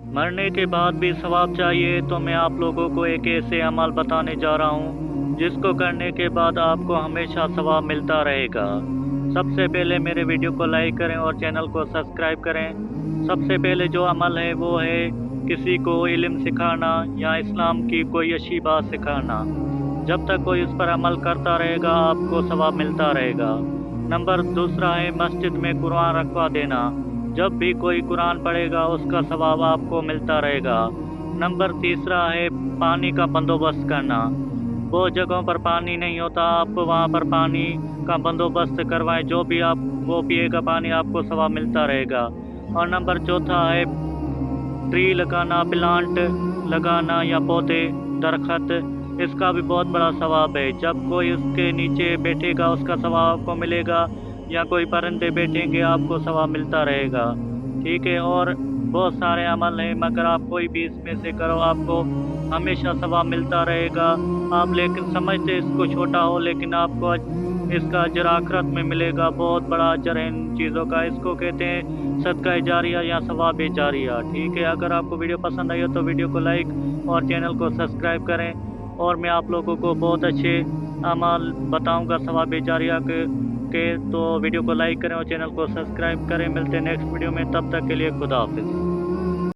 मरने के बाद भी सवाब चाहिए तो मैं आप लोगों को एक ऐसे अमल बताने जा रहा हूँ जिसको करने के बाद आपको हमेशा सवाब मिलता रहेगा। सबसे पहले मेरे वीडियो को लाइक करें और चैनल को सब्सक्राइब करें। सबसे पहले जो अमल है वो है किसी को इल्म सिखाना या इस्लाम की कोई अच्छी बात सिखाना। जब तक कोई उस पर अमल करता रहेगा आपको सवाब मिलता रहेगा। नंबर दूसरा है मस्जिद में कुरान रखवा देना। जब भी कोई कुरान पढ़ेगा उसका सवाब आपको मिलता रहेगा। नंबर तीसरा है पानी का बंदोबस्त करना। बहुत जगहों पर पानी नहीं होता, आप वहाँ पर पानी का बंदोबस्त करवाएं। जो भी आप वो पिएगा पानी आपको सवाब मिलता रहेगा। और नंबर चौथा है ट्री लगाना, प्लांट लगाना या पौधे दरख्त, इसका भी बहुत बड़ा सवाब है। जब कोई उसके नीचे बैठेगा उसका सवाब आपको मिलेगा, या कोई परिंदे बैठेंगे आपको सवाब मिलता रहेगा। ठीक है, और बहुत सारे अमल हैं मगर आप कोई भी इसमें से करो आपको हमेशा सवाब मिलता रहेगा। आप लेकिन समझते इसको छोटा हो, लेकिन आपको इसका अजर आखिरत में मिलेगा। बहुत बड़ा अजर है इन चीज़ों का। इसको कहते हैं सदका जारिया या सवाब जारिया। ठीक है, अगर आपको वीडियो पसंद आई हो तो वीडियो को लाइक और चैनल को सब्सक्राइब करें। और मैं आप लोगों को बहुत अच्छे अमल बताऊंगा सवाब जारिया के। तो वीडियो को लाइक करें और चैनल को सब्सक्राइब करें। मिलते हैं नेक्स्ट वीडियो में, तब तक के लिए खुदा हाफिज़।